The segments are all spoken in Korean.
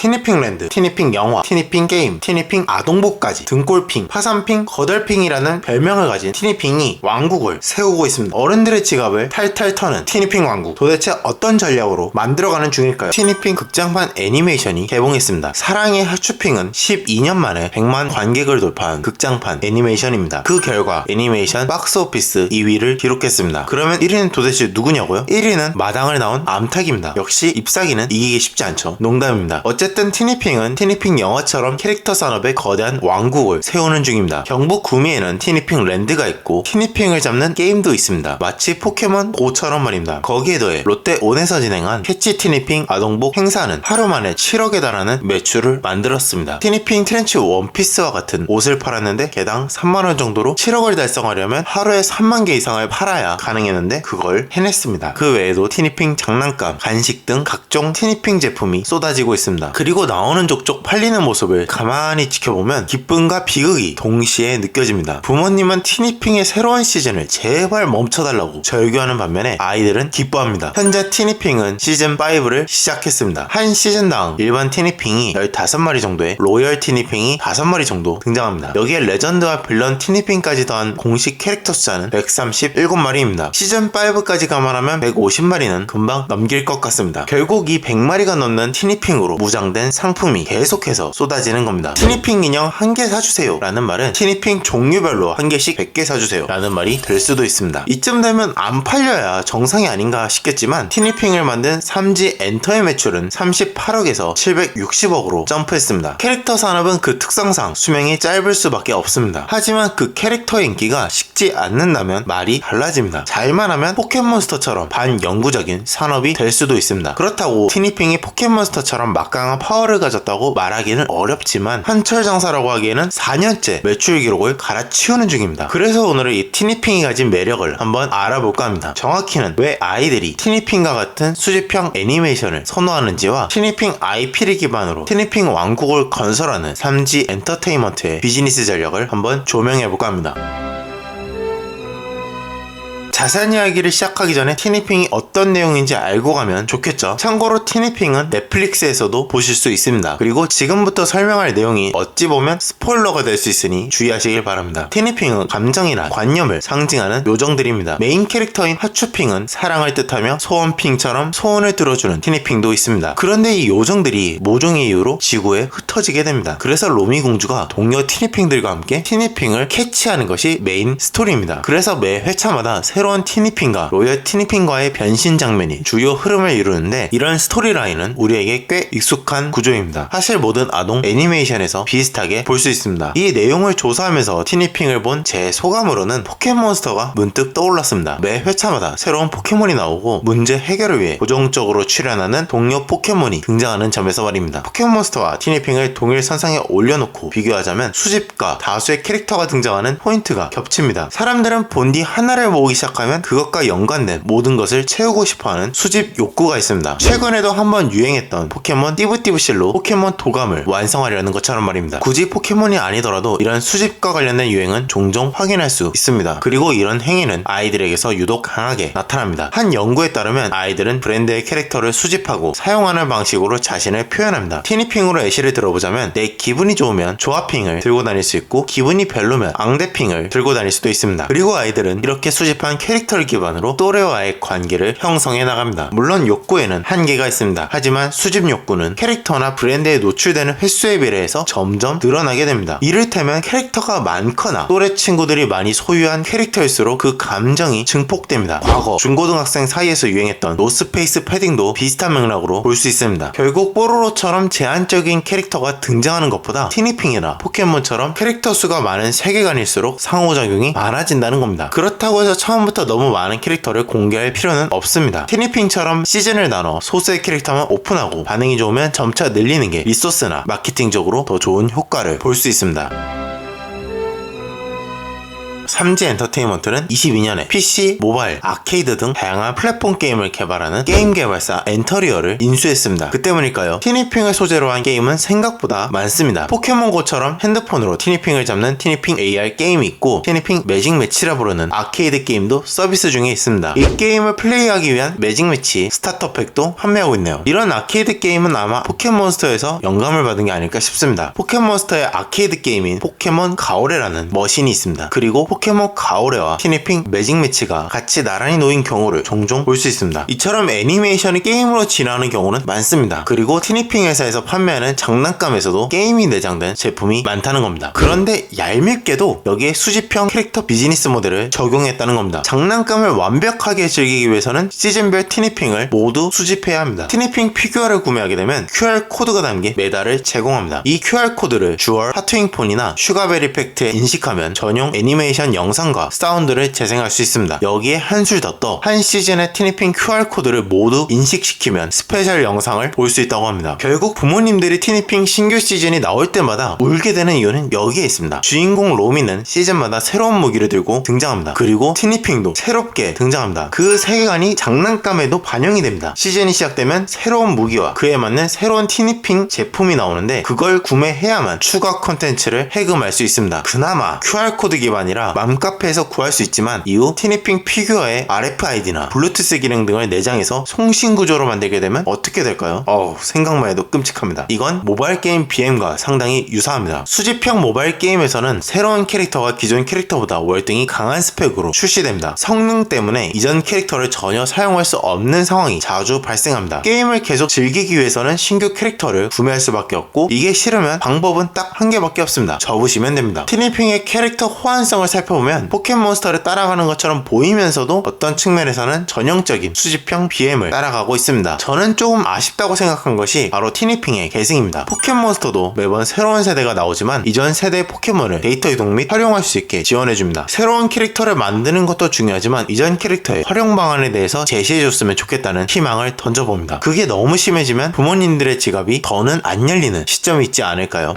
티니핑랜드, 티니핑 영화, 티니핑 게임, 티니핑 아동복까지 등골핑, 파산핑, 거덜핑이라는 별명을 가진 티니핑이 왕국을 세우고 있습니다. 어른들의 지갑을 탈탈 터는 티니핑 왕국, 도대체 어떤 전략으로 만들어가는 중일까요? 티니핑 극장판 애니메이션이 개봉했습니다. 사랑의 하츄핑은 12년 만에 100만 관객을 돌파한 극장판 애니메이션입니다. 그 결과 애니메이션 박스오피스 2위를 기록했습니다. 그러면 1위는 도대체 누구냐고요? 1위는 마당을 나온 암탉입니다. 역시 잎사귀는 이기기 쉽지 않죠. 농담입니다. 어쨌든 티니핑은 티니핑 영화처럼 캐릭터 산업의 거대한 왕국을 세우는 중입니다. 경북 구미에는 티니핑 랜드가 있고 티니핑을 잡는 게임도 있습니다. 마치 포켓몬 고처럼 말입니다. 거기에 더해 롯데온에서 진행한 캐치 티니핑 아동복 행사는 하루 만에 7억에 달하는 매출을 만들었습니다. 티니핑 트렌치 원피스와 같은 옷을 팔았는데 개당 3만원 정도로 7억을 달성하려면 하루에 3만 개 이상을 팔아야 가능했는데 그걸 해냈습니다. 그 외에도 티니핑 장난감, 간식 등 각종 티니핑 제품이 쏟아지고 있습니다. 그리고 나오는 족족 팔리는 모습을 가만히 지켜보면 기쁨과 비극이 동시에 느껴집니다. 부모님은 티니핑의 새로운 시즌을 제발 멈춰달라고 절규하는 반면에 아이들은 기뻐합니다. 현재 티니핑은 시즌5를 시작했습니다. 한 시즌당 일반 티니핑이 15마리 정도에 로열 티니핑이 5마리 정도 등장합니다. 여기에 레전드와 빌런 티니핑까지 더한 공식 캐릭터 숫자는 137마리입니다. 시즌5까지 감안하면 150마리는 금방 넘길 것 같습니다. 결국 이 100마리가 넘는 티니핑으로 무장된 상품이 계속해서 쏟아지는 겁니다. 티니핑 인형 1개 사주세요 라는 말은 티니핑 종류별로 1개씩 100개 사주세요 라는 말이 될 수도 있습니다. 이쯤 되면 안 팔려야 정상이 아닌가 싶겠지만 티니핑을 만든 3지 엔터의 매출은 38억에서 760억으로 점프했습니다. 캐릭터 산업은 그 특성상 수명이 짧을 수밖에 없습니다. 하지만 그 캐릭터의 인기가 식지 않는다면 말이 달라집니다. 잘만 하면 포켓몬스터처럼 반영구적인 산업이 될 수도 있습니다. 그렇다고 티니핑이 포켓몬스터처럼 막강한 파워를 가졌다고 말하기는 어렵지만 한철장사라고 하기에는 4년째 매출 기록을 갈아치우는 중입니다. 그래서 오늘은 이 티니핑이 가진 매력을 한번 알아볼까 합니다. 정확히는 왜 아이들이 티니핑과 같은 수집형 애니메이션을 선호하는지와 티니핑 IP를 기반으로 티니핑 왕국을 건설하는 3G 엔터테인먼트의 비즈니스 전략을 한번 조명해볼까 합니다. 자세한 이야기를 시작하기 전에 티니핑이 어떤 내용인지 알고 가면 좋겠죠. 참고로 티니핑은 넷플릭스에서도 보실 수 있습니다. 그리고 지금부터 설명할 내용이 어찌 보면 스포일러가 될 수 있으니 주의하시길 바랍니다. 티니핑은 감정이나 관념을 상징하는 요정들입니다. 메인 캐릭터인 하츄핑은 사랑을 뜻하며 소원핑처럼 소원을 들어주는 티니핑도 있습니다. 그런데 이 요정들이 모종의 이유로 지구에 흩어지게 됩니다. 그래서 로미 공주가 동료 티니핑들과 함께 티니핑을 캐치하는 것이 메인 스토리입니다. 그래서 매 회차마다 새로운 티니핑과 로열 티니핑과의 변신 장면이 주요 흐름을 이루는데 이런 스토리라인은 우리에게 꽤 익숙한 구조입니다. 사실 모든 아동 애니메이션에서 비슷하게 볼 수 있습니다. 이 내용을 조사하면서 티니핑을 본 제 소감으로는 포켓몬스터가 문득 떠올랐습니다. 매 회차마다 새로운 포켓몬이 나오고 문제 해결을 위해 고정적으로 출연하는 동료 포켓몬이 등장하는 점에서 말입니다. 포켓몬스터와 티니핑을 동일 선상에 올려놓고 비교하자면 수집과 다수의 캐릭터가 등장하는 포인트가 겹칩니다. 사람들은 본디 하나를 모으기 시작하면 그것과 연관된 모든 것을 채우고 싶어하는 수집 욕구가 있습니다. 최근에도 한번 유행했던 포켓몬 띠부띠부실로 포켓몬 도감을 완성하려는 것처럼 말입니다. 굳이 포켓몬이 아니더라도 이런 수집과 관련된 유행은 종종 확인할 수 있습니다. 그리고 이런 행위는 아이들에게서 유독 강하게 나타납니다. 한 연구에 따르면 아이들은 브랜드의 캐릭터를 수집하고 사용하는 방식으로 자신을 표현합니다. 티니핑으로 예시를 들어보자면 내 기분이 좋으면 조아핑을 들고 다닐 수 있고 기분이 별로면 앙대핑을 들고 다닐 수도 있습니다. 그리고 아이들은 이렇게 수집한 캐릭터를 기반으로 또래와의 관계를 형성해 나갑니다. 물론 욕구에는 한계가 있습니다. 하지만 수집 욕구는 캐릭터나 브랜드에 노출되는 횟수에 비례해서 점점 늘어나게 됩니다. 이를테면 캐릭터가 많거나 또래 친구들이 많이 소유한 캐릭터일수록 그 감정이 증폭됩니다. 과거 중고등학생 사이에서 유행했던 노스페이스 패딩도 비슷한 맥락으로 볼 수 있습니다. 결국 뽀로로처럼 제한적인 캐릭터가 등장하는 것보다 티니핑이나 포켓몬처럼 캐릭터 수가 많은 세계관일수록 상호작용이 많아진다는 겁니다. 그렇다고 해서 처음부터 너무 많은 캐릭터를 공개할 필요는 없습니다. 티니핑처럼 시즌을 나눠 소수의 캐릭터만 오픈하고 반응이 좋으면 점차 늘리는 게 리소스나 마케팅적으로 더 좋은 효과를 볼 수 있습니다. 삼지 엔터테인먼트는 22년에 PC, 모바일, 아케이드 등 다양한 플랫폼 게임을 개발하는 게임 개발사 엔터리어를 인수했습니다. 그 때문일까요? 티니핑을 소재로 한 게임은 생각보다 많습니다. 포켓몬고처럼 핸드폰으로 티니핑을 잡는 티니핑 AR 게임이 있고, 티니핑 매직 매치라 부르는 아케이드 게임도 서비스 중에 있습니다. 이 게임을 플레이하기 위한 매직 매치 스타터 팩도 판매하고 있네요. 이런 아케이드 게임은 아마 포켓몬스터에서 영감을 받은 게 아닐까 싶습니다. 포켓몬스터의 아케이드 게임인 포켓몬 가오레라는 머신이 있습니다. 그리고 포켓몬 가오레와 티니핑 매직 매치가 같이 나란히 놓인 경우를 종종 볼 수 있습니다. 이처럼 애니메이션이 게임으로 진화하는 경우는 많습니다. 그리고 티니핑 회사에서 판매하는 장난감에서도 게임이 내장된 제품이 많다는 겁니다. 그런데 얄밉게도 여기에 수집형 캐릭터 비즈니스 모델을 적용했다는 겁니다. 장난감을 완벽하게 즐기기 위해서는 시즌별 티니핑을 모두 수집해야 합니다. 티니핑 피규어를 구매하게 되면 QR코드가 담긴 메달을 제공합니다. 이 QR코드를 주얼, 하트윙폰이나 슈가벨 이펙트에 인식하면 전용 애니메이션 영상과 사운드를 재생할 수 있습니다. 여기에 한술 더 떠 한 시즌의 티니핑 QR코드를 모두 인식시키면 스페셜 영상을 볼 수 있다고 합니다. 결국 부모님들이 티니핑 신규 시즌이 나올 때마다 울게 되는 이유는 여기에 있습니다. 주인공 로미는 시즌마다 새로운 무기를 들고 등장합니다. 그리고 티니핑도 새롭게 등장합니다. 그 세계관이 장난감에도 반영이 됩니다. 시즌이 시작되면 새로운 무기와 그에 맞는 새로운 티니핑 제품이 나오는데, 그걸 구매해야만 추가 콘텐츠를 해금할 수 있습니다. 그나마 QR코드 기반이라 맘카페에서 구할 수 있지만, 이후 티니핑 피규어의 RFID나 블루투스 기능 등을 내장해서 송신 구조로 만들게 되면 어떻게 될까요? 생각만 해도 끔찍합니다. 이건 모바일 게임 BM과 상당히 유사합니다. 수집형 모바일 게임에서는 새로운 캐릭터가 기존 캐릭터보다 월등히 강한 스펙으로 출시됩니다. 성능 때문에 이전 캐릭터를 전혀 사용할 수 없는 상황이 자주 발생합니다. 게임을 계속 즐기기 위해서는 신규 캐릭터를 구매할 수밖에 없고, 이게 싫으면 방법은 딱 한 개밖에 없습니다. 접으시면 됩니다. 티니핑의 캐릭터 호환성을 살펴보면 포켓몬스터를 따라가는 것처럼 보이면서도 어떤 측면에서는 전형적인 수집형 BM을 따라가고 있습니다. 저는 조금 아쉽다고 생각한 것이 바로 티니핑의 계승입니다. 포켓몬스터도 매번 새로운 세대가 나오지만 이전 세대의 포켓몬을 데이터 이동 및 활용할 수 있게 지원해줍니다. 새로운 캐릭터를 만드는 것도 중요하지만 이전 캐릭터의 활용 방안에 대해서 제시해줬으면 좋겠다는 희망을 던져봅니다. 그게 너무 심해지면 부모님들의 지갑이 더는 안 열리는 시점이 있지 않을까요?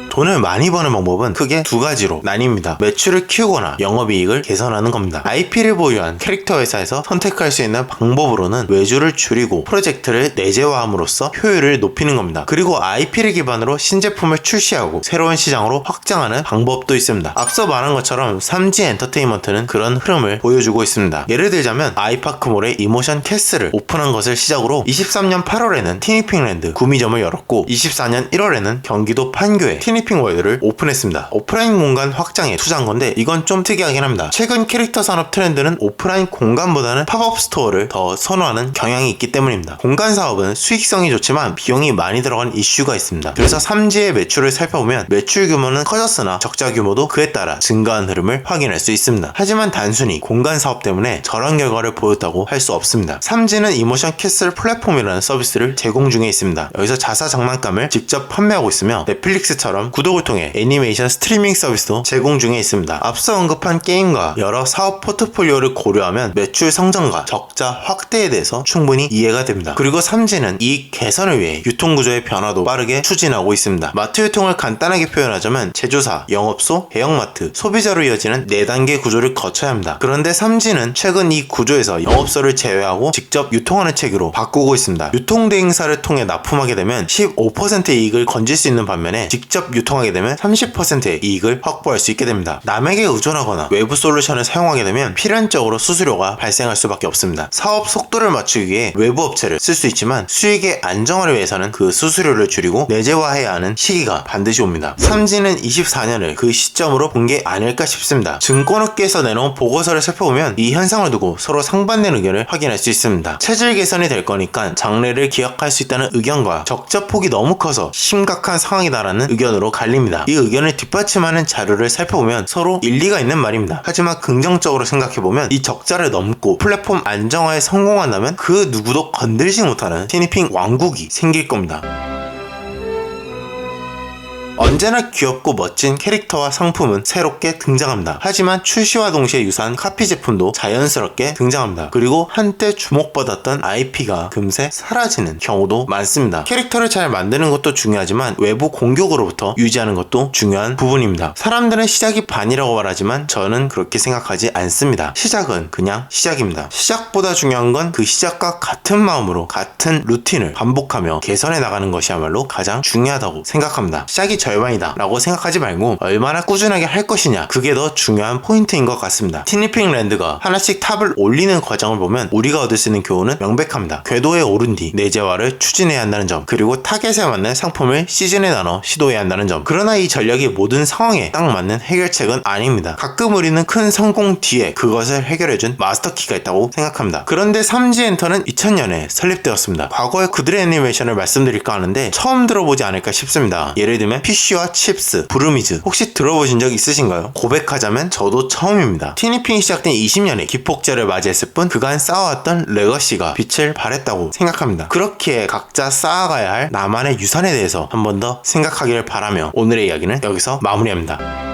돈을 많이 버는 방법은 크게 두 가지로 나뉩니다. 매출을 키우거나 영업이익을 개선하는 겁니다. IP를 보유한 캐릭터 회사에서 선택할 수 있는 방법으로는 외주를 줄이고 프로젝트를 내재화함으로써 효율을 높이는 겁니다. 그리고 IP를 기반으로 신제품을 출시하고 새로운 시장으로 확장하는 방법도 있습니다. 앞서 말한 것처럼 삼지 엔터테인먼트는 그런 흐름을 보여주고 있습니다. 예를 들자면 아이파크몰에 이모션 캐슬을 오픈한 것을 시작으로 23년 8월에는 티니핑랜드 구미점을 열었고, 24년 1월에는 경기도 판교에 티니핑 월드를 오픈했습니다. 오프라인 공간 확장에 투자한 건데 이건 좀 특이하긴 합니다. 최근 캐릭터 산업 트렌드는 오프라인 공간보다는 팝업 스토어를 더 선호하는 경향이 있기 때문입니다. 공간 사업은 수익성이 좋지만 비용이 많이 들어가는 이슈가 있습니다. 그래서 삼지의 매출을 살펴보면 매출 규모는 커졌으나 적자 규모도 그에 따라 증가한 흐름을 확인할 수 있습니다. 하지만 단순히 공간 사업 때문에 저런 결과를 보였다고 할 수 없습니다. 삼지는 이모션 캐슬 플랫폼이라는 서비스를 제공 중에 있습니다. 여기서 자사 장난감을 직접 판매하고 있으며 넷플릭스처럼 구독을 통해 애니메이션 스트리밍 서비스도 제공 중에 있습니다. 앞서 언급한 게임과 여러 사업 포트폴리오를 고려하면 매출 성장과 적자 확대에 대해서 충분히 이해가 됩니다. 그리고 삼지는 이익 개선을 위해 유통구조의 변화도 빠르게 추진하고 있습니다. 마트 유통을 간단하게 표현하자면 제조사, 영업소, 대형마트, 소비자로 이어지는 4단계 구조를 거쳐야 합니다. 그런데 삼지는 최근 이 구조에서 영업소를 제외하고 직접 유통하는 체계로 바꾸고 있습니다. 유통대행사를 통해 납품하게 되면 15%의 이익을 건질 수 있는 반면에 직접 유통하게 되면 30%의 이익을 확보할 수 있게 됩니다. 남에게 의존하거나 외부 솔루션을 사용하게 되면 필연적으로 수수료가 발생할 수밖에 없습니다. 사업 속도를 맞추기 위해 외부 업체를 쓸 수 있지만 수익의 안정화를 위해서는 그 수수료를 줄이고 내재화해야 하는 시기가 반드시 옵니다. 삼지는 24년을 그 시점으로 본 게 아닐까 싶습니다. 증권업계에서 내놓은 보고서를 살펴보면 이 현상을 두고 서로 상반된 의견을 확인할 수 있습니다. 체질 개선이 될 거니까 장래를 기약할 수 있다는 의견과 적자폭이 너무 커서 심각한 상황이다라는 의견으로 갈립니다. 이 의견을 뒷받침하는 자료를 살펴보면 서로 일리가 있는 말입니다. 하지만 긍정적으로 생각해보면 이 적자를 넘고 플랫폼 안정화에 성공한다면 그 누구도 건들지 못하는 티니핑 왕국이 생길 겁니다. 언제나 귀엽고 멋진 캐릭터와 상품은 새롭게 등장합니다. 하지만 출시와 동시에 유사한 카피 제품도 자연스럽게 등장합니다. 그리고 한때 주목받았던 IP가 금세 사라지는 경우도 많습니다. 캐릭터를 잘 만드는 것도 중요하지만 외부 공격으로부터 유지하는 것도 중요한 부분입니다. 사람들은 시작이 반이라고 말하지만 저는 그렇게 생각하지 않습니다. 시작은 그냥 시작입니다. 시작보다 중요한 건 그 시작과 같은 마음으로 같은 루틴을 반복하며 개선해 나가는 것이야말로 가장 중요하다고 생각합니다. 시작이 절반이다 라고 생각하지 말고 얼마나 꾸준하게 할 것이냐, 그게 더 중요한 포인트인 것 같습니다. 티니핑 랜드가 하나씩 탑을 올리는 과정을 보면 우리가 얻을 수 있는 교훈은 명백합니다. 궤도에 오른 뒤 내재화를 추진해야 한다는 점, 그리고 타겟에 맞는 상품을 시즌에 나눠 시도해야 한다는 점. 그러나 이 전략이 모든 상황에 딱 맞는 해결책은 아닙니다. 가끔 우리는 큰 성공 뒤에 그것을 해결해준 마스터키가 있다고 생각합니다. 그런데 3G 엔터는 2000년에 설립되었습니다. 과거의 그들의 애니메이션을 말씀드릴까 하는데 처음 들어보지 않을까 싶습니다. 예를 들면 피쉬와 칩스, 브루미즈, 혹시 들어보신 적 있으신가요? 고백하자면 저도 처음입니다. 티니핑이 시작된 20년에 기폭제를 맞이했을 뿐 그간 쌓아왔던 레거시가 빛을 발했다고 생각합니다. 그렇게 각자 쌓아가야 할 나만의 유산에 대해서 한 번 더 생각하기를 바라며 오늘의 이야기는 여기서 마무리합니다.